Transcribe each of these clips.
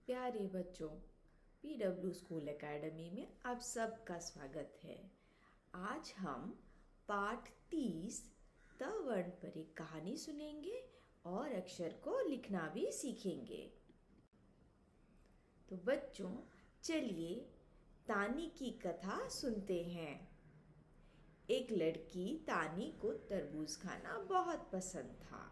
प्यारे बच्चों, PW school academy में आप सबका स्वागत है। आज हम पाठ 30 त वर्ण पर एक कहानी सुनेंगे और अक्षर को लिखना भी सीखेंगे। तो बच्चों, चलिए तानी की कथा सुनते हैं। एक लड़की तानी को तरबूज खाना बहुत पसंद था।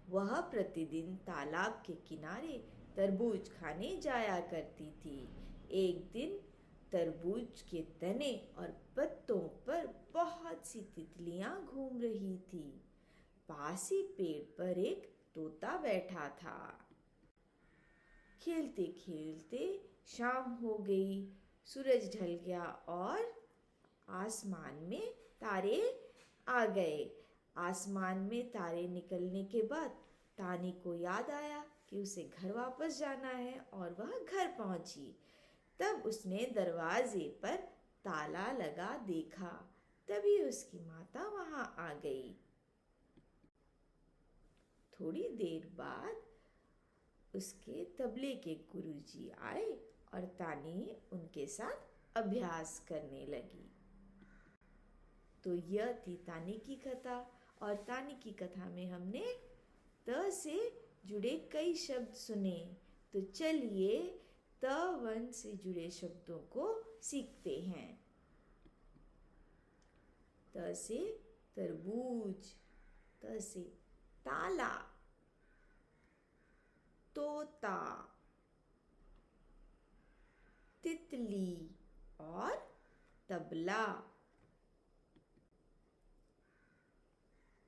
वह प्रतिदिन तालाब के किनारे तरबूज खाने जाया करती थी। एक दिन तरबूज के तने और पत्तों पर बहुत सी तितलियां घूम रही थी। पास ही पेड़ पर एक तोता बैठा था। खेलते खेलते शाम हो गई। सूरज ढल गया और आसमान में तारे आ गए। आसमान में तारे निकलने के बाद तानी को याद आया कि उसे घर वापस जाना है और वह घर पहुंची। तब उसने दरवाजे पर ताला लगा देखा। तभी उसकी माता वहां आ गई। थोड़ी देर बाद उसके तबले के गुरुजी आए और तानी उनके साथ अभ्यास करने लगी। तो यह थी तानी की कथा। और तानी की कथा में हमने त से जुड़े कई शब्द सुने। तो चलिए त वर्ण से जुड़े शब्दों को सीखते हैं। त से तरबूज, त से ताला, तोता, तितली और तबला।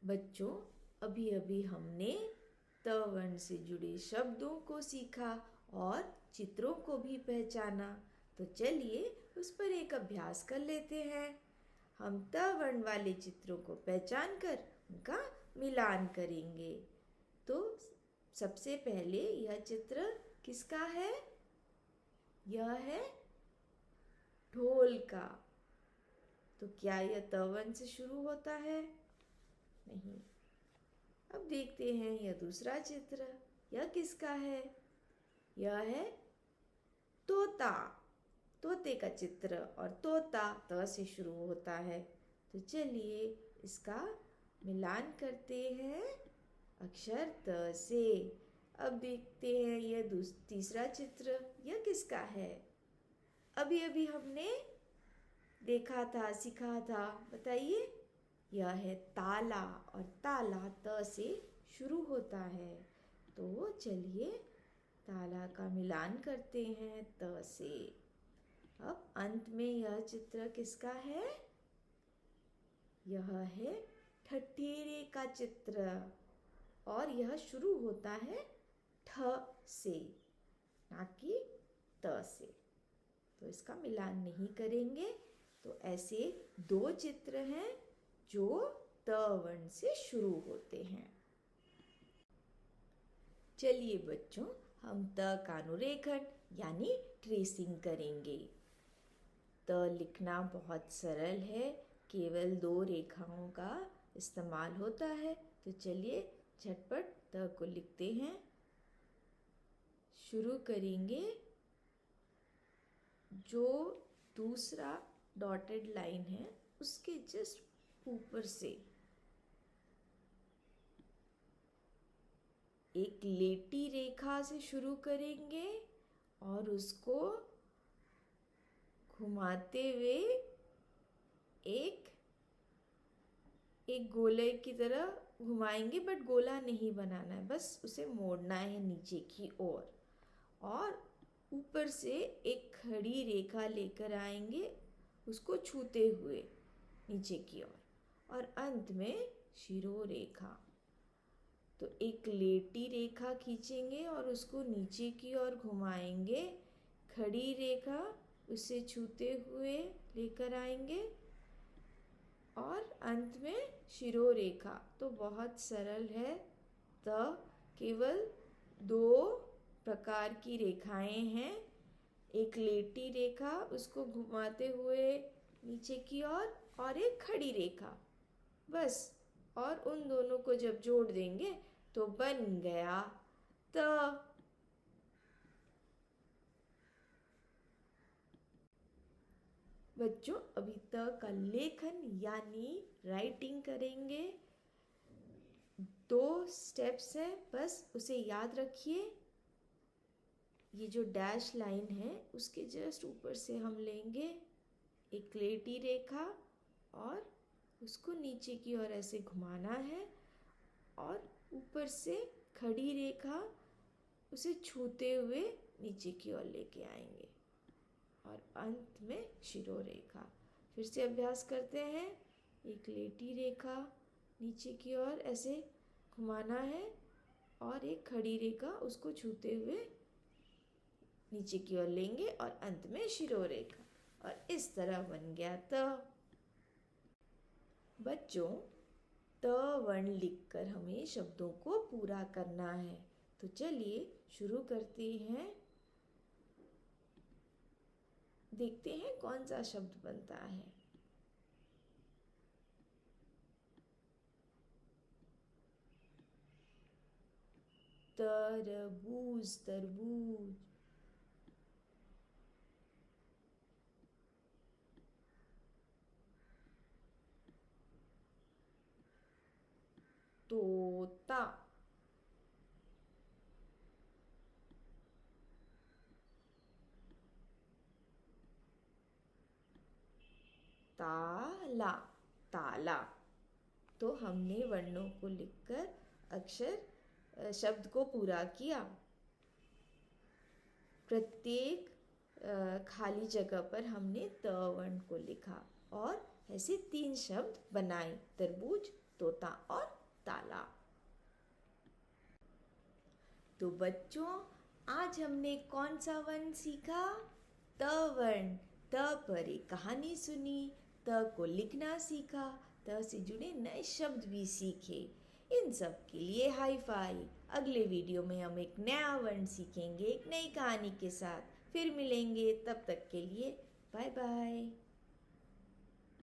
बच्चों, अभी अभी हमने त वर्ण से जुड़े शब्दों को सीखा और चित्रों को भी पहचाना। तो चलिए उस पर एक अभ्यास कर लेते हैं। हम त वर्ण वाले चित्रों को पहचान कर उनका मिलान करेंगे। तो सबसे पहले यह चित्र किसका है? यह है ढोल का। तो क्या यह त वर्ण से शुरू होता है? नहीं। अब देखते हैं यह दूसरा चित्र। यह किसका है? यह है तोता। तोते का चित्र और तोता त से शुरू होता है। तो चलिए इसका मिलान करते हैं अक्षर त से। अब देखते हैं यह तीसरा चित्र। यह किसका है? अभी अभी हमने देखा था, सीखा था। बताइए। यह है ताला और ताला त से शुरू होता है। तो चलिए ताला का मिलान करते हैं त से। अब अंत में यह चित्र किसका है? यह है ठठेरे का चित्र और यह शुरू होता है ठ से, ना कि त से। तो इसका मिलान नहीं करेंगे। तो ऐसे दो चित्र हैं जो त वर्ण से शुरू होते हैं। चलिए बच्चों, हम त का अनुरेखण यानी ट्रेसिंग करेंगे। त लिखना बहुत सरल है, केवल 2 रेखाओं का इस्तेमाल होता है। तो चलिए झटपट त को लिखते हैं। शुरू करेंगे जो दूसरा डॉटेड लाइन है उसके जस्ट ऊपर से एक लेटी रेखा से शुरू करेंगे और उसको घुमाते हुए एक गोले की तरह घुमाएंगे, बट गोला नहीं बनाना है, बस उसे मोड़ना है नीचे की ओर। और ऊपर से एक खड़ी रेखा लेकर आएंगे, उसको छूते हुए नीचे की ओर। और अंत में शिरोरेखा। तो एक लेटी रेखा खींचेंगे और उसको नीचे की ओर घुमाएंगे। खड़ी रेखा उसे छूते हुए लेकर आएंगे और अंत में शिरोरेखा। तो बहुत सरल है। त केवल 2 प्रकार की रेखाएं हैं। एक लेटी रेखा, उसको घुमाते हुए नीचे की ओर, और एक खड़ी रेखा, बस। और उन दोनों को जब जोड़ देंगे तो बन गया त। बच्चों अभी तक का लेखन यानी राइटिंग करेंगे। 2 स्टेप्स है, बस उसे याद रखिए। ये जो डैश लाइन है उसके जस्ट ऊपर से हम लेंगे एक लेटी रेखा और उसको नीचे की ओर ऐसे घुमाना है और ऊपर से खड़ी रेखा उसे छूते हुए नीचे की ओर लेके आएंगे और अंत में शिरोरेखा। फिर से अभ्यास करते हैं। एक लेटी रेखा नीचे की ओर ऐसे घुमाना है और एक खड़ी रेखा उसको छूते हुए नीचे की ओर लेंगे और अंत में शिरोरेखा, और इस तरह बन गया त। बच्चों त वर्ण लिखकर हमें शब्दों को पूरा करना है, तो चलिए शुरू करते हैं। देखते हैं कौन सा शब्द बनता है। तरबूज, तरबूज। तोता, ताला, ताला। तो हमने वर्णों को लिखकर शब्द को पूरा किया। प्रत्येक खाली जगह पर हमने त वर्ण को लिखा और ऐसे 3 शब्द बनाए, तरबूज, तोता और ताला। तो बच्चों आज हमने कौन सा वर्ण सीखा? त वर्ण। त पर एक कहानी सुनी, त को लिखना सीखा, त से जुड़े नए शब्द भी सीखे। इन सब के लिए हाई फाई। अगले वीडियो में हम एक नया वर्ण सीखेंगे एक नई कहानी के साथ। फिर मिलेंगे, तब तक के लिए बाय बाय।